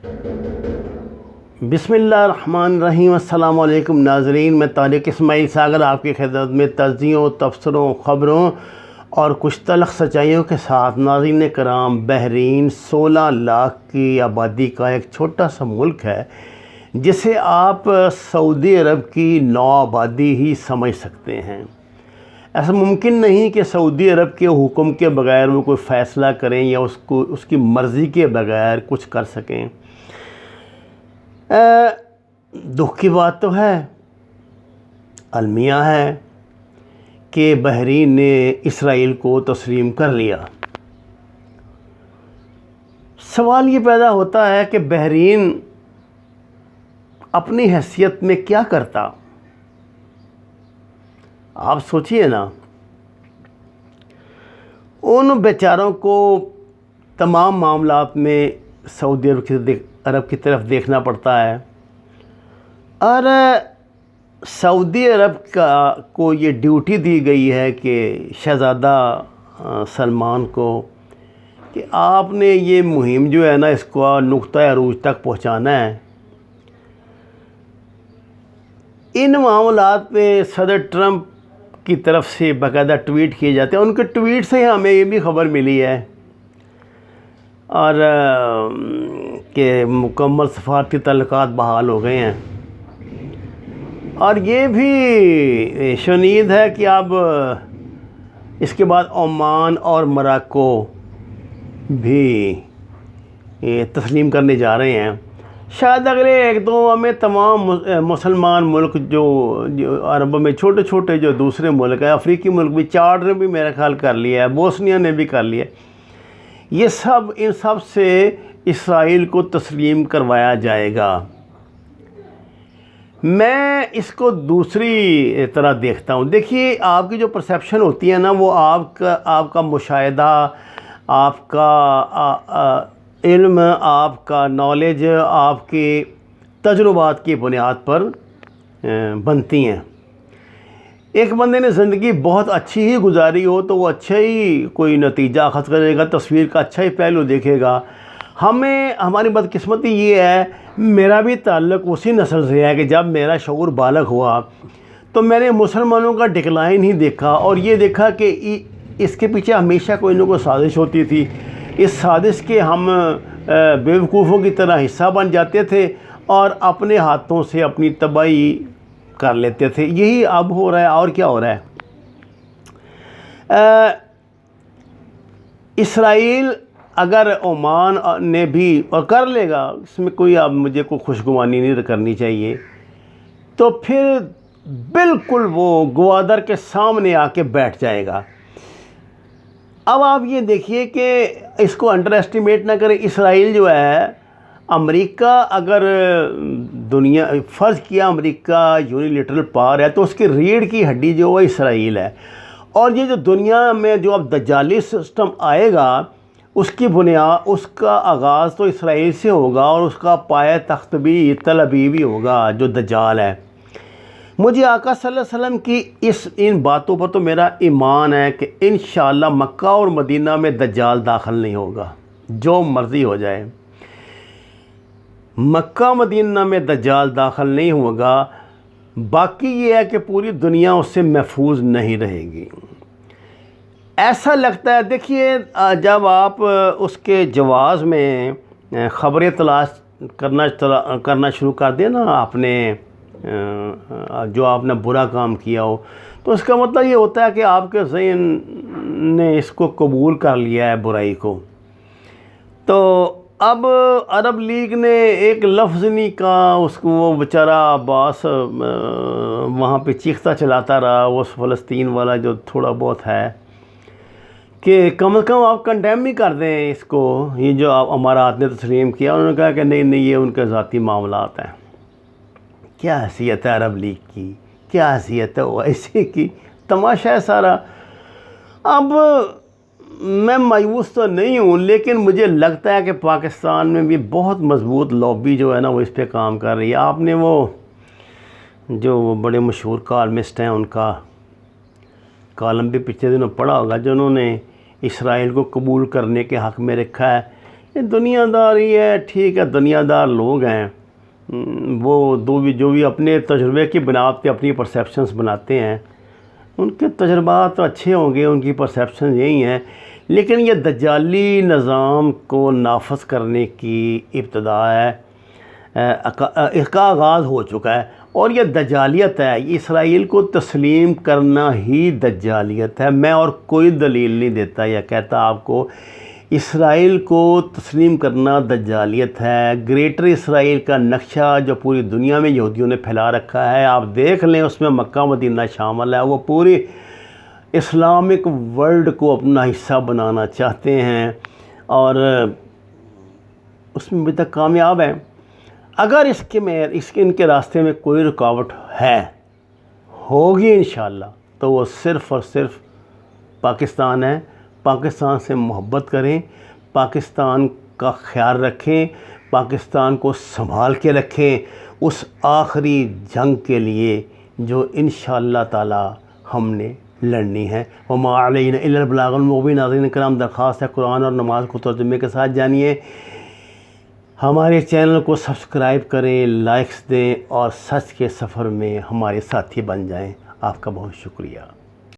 بسم اللہ الرحمن الرحیم۔ السلام علیکم ناظرین، میں طارق اسماعیل ساگر آپ کی خدمت میں تجزیوں، تبصروں، خبروں اور کچھ تلخ سچائیوں کے ساتھ۔ ناظرین کرام، بحرین 16 لاکھ کی آبادی کا ایک چھوٹا سا ملک ہے جسے آپ سعودی عرب کی 9 آبادی ہی سمجھ سکتے ہیں۔ ایسا ممکن نہیں کہ سعودی عرب کے حکم کے بغیر وہ کوئی فیصلہ کریں یا اس کی مرضی کے بغیر کچھ کر سکیں۔ دکھ کی بات تو ہے، المیہ ہے کہ بحرین نے اسرائیل کو تسلیم کر لیا۔ سوال یہ پیدا ہوتا ہے کہ بحرین اپنی حیثیت میں کیا کرتا؟ آپ سوچئے نا، ان بیچاروں کو تمام معاملات میں سعودی عرب کی طرف دیکھنا پڑتا ہے، اور سعودی عرب کو یہ ڈیوٹی دی گئی ہے کہ شہزادہ سلمان کو کہ آپ نے یہ مہم جو ہے نا اس کو نقطۂ عروج تک پہنچانا ہے۔ ان معاملات پہ صدر ٹرمپ کی طرف سے باقاعدہ ٹویٹ کیے جاتے ہیں۔ ان کے ٹویٹ سے ہمیں یہ بھی خبر ملی ہے اور کہ مکمل سفارتی تعلقات بحال ہو گئے ہیں، اور یہ بھی شنید ہے کہ اب اس کے بعد عمان اور موراکو بھی تسلیم کرنے جا رہے ہیں۔ شاید اگلے 1-2 میں تمام مسلمان ملک جو عرب میں چھوٹے چھوٹے جو دوسرے ملک ہیں، افریقی ملک بھی، چاڈ نے بھی میرا خیال کر لیا ہے، بوسنیا نے بھی کر لیا، یہ سب ان سب سے اسرائیل کو تسلیم کروایا جائے گا۔ میں اس کو دوسری طرح دیکھتا ہوں۔ دیکھیے، آپ کی جو پرسیپشن ہوتی ہے نا، وہ آپ کا مشاہدہ، آپ کا علم، آپ کا نالج، آپ کے تجربات کی بنیاد پر بنتی ہیں۔ ایک بندے نے زندگی بہت اچھی ہی گزاری ہو تو وہ اچھا ہی کوئی نتیجہ اخذ کرے گا، تصویر کا اچھا ہی پہلو دیکھے گا۔ ہماری بدقسمتی یہ ہے، میرا بھی تعلق اسی نسل سے ہے کہ جب میرا شعور بالغ ہوا تو میں نے مسلمانوں کا ڈکلائن ہی دیکھا، اور یہ دیکھا کہ اس کے پیچھے ہمیشہ کوئی نہ کوئی سازش ہوتی تھی۔ اس سازش کے ہم بیوقوفوں کی طرح حصہ بن جاتے تھے اور اپنے ہاتھوں سے اپنی تباہی کر لیتے تھے۔ یہی اب ہو رہا ہے، اور کیا ہو رہا ہے۔ اسرائیل اگر عمان نے بھی اور کر لے گا، اس میں کوئی اب مجھے کوئی خوشگوانی نہیں کرنی چاہیے، تو پھر بالکل وہ گوادر کے سامنے آ کے بیٹھ جائے گا۔ اب آپ یہ دیکھیے کہ اس کو انڈر ایسٹیمیٹ نہ کریں۔ اسرائیل جو ہے، امریکہ اگر دنیا فرض کیا امریکہ یونیلیٹرل پاور ہے تو اس کی ریڑھ کی ہڈی جو ہے اسرائیل ہے، اور یہ جو دنیا میں جو اب دجالی سسٹم آئے گا، اس کی بنیاد، اس کا آغاز تو اسرائیل سے ہوگا، اور اس کا پایہ تخت بھی تل ابیب ہی ہوگا جو دجال ہے۔ مجھے آقا صلی اللہ علیہ وسلم کی ان باتوں پر تو میرا ایمان ہے کہ انشاءاللہ مکہ اور مدینہ میں دجال داخل نہیں ہوگا، جو مرضی ہو جائے، مکہ مدینہ میں دجال داخل نہیں ہوگا۔ باقی یہ ہے کہ پوری دنیا اس سے محفوظ نہیں رہے گی، ایسا لگتا ہے۔ دیکھیے، جب آپ اس کے جواز میں خبریں تلاش کرنا شروع کر دیں نا، جو آپ نے برا کام کیا ہو، تو اس کا مطلب یہ ہوتا ہے کہ آپ کے ذہن نے اس کو قبول کر لیا ہے، برائی کو۔ تو اب عرب لیگ نے ایک لفظ نہیں کہا، اس کو وہ بیچارہ عباس وہاں پہ چیختا چلاتا رہا، وہ فلسطین والا جو تھوڑا بہت ہے، کہ کم از کم آپ کنڈیم ہی کر دیں اس کو، یہ جو امارات نے تسلیم کیا۔ انہوں نے کہا کہ نہیں یہ ان کے ذاتی معاملات ہیں۔ کیا حیثیت ہے عرب لیگ کی، کیا حیثیت ہے OIC کی، تماشا ہے سارا۔ اب میں مایوس تو نہیں ہوں، لیکن مجھے لگتا ہے کہ پاکستان میں بھی بہت مضبوط لابی جو ہے نا وہ اس پہ کام کر رہی ہے۔ آپ نے وہ جو بڑے مشہور کالمسٹ ہیں ان کا کالم بھی پچھلے دنوں پڑھا ہوگا، جو انہوں نے اسرائیل کو قبول کرنے کے حق میں رکھا ہے یہ دنیا داری ہے، ٹھیک ہے، دنیا دار لوگ ہیں، وہ جو بھی اپنے تجربے کی بنیاد پہ اپنی پرسیپشنز بناتے ہیں، ان کے تجربات تو اچھے ہوں گے، ان کی پرسیپشن یہی ہیں، لیکن یہ دجالی نظام کو نافذ کرنے کی ابتدا ہے، اس کا آغاز ہو چکا ہے، اور یہ دجالیت ہے، اسرائیل کو تسلیم کرنا ہی دجالیت ہے۔ میں اور کوئی دلیل نہیں دیتا یا کہتا آپ کو اسرائیل کو تسلیم کرنا دجالیت ہے۔ گریٹر اسرائیل کا نقشہ جو پوری دنیا میں یہودیوں نے پھیلا رکھا ہے، آپ دیکھ لیں، اس میں مکہ مدینہ شامل ہے، وہ پوری اسلامک ورلڈ کو اپنا حصہ بنانا چاہتے ہیں اور اس میں ابھی تک کامیاب ہیں۔ اگر ان کے راستے میں کوئی رکاوٹ ہوگی انشاءاللہ، تو وہ صرف اور صرف پاکستان ہے۔ پاکستان سے محبت کریں، پاکستان کا خیال رکھیں، پاکستان کو سنبھال کے رکھیں اس آخری جنگ کے لیے جو انشاءاللہ تعالی ہم نے لڑنی ہے۔ وما علینا الا البلاغ المبین۔ ناظرین کرام، درخواست ہے قرآن اور نماز کو ترجمے کے ساتھ جانیے، ہمارے چینل کو سبسکرائب کریں، لائکس دیں اور سچ کے سفر میں ہمارے ساتھی بن جائیں۔ آپ کا بہت شکریہ۔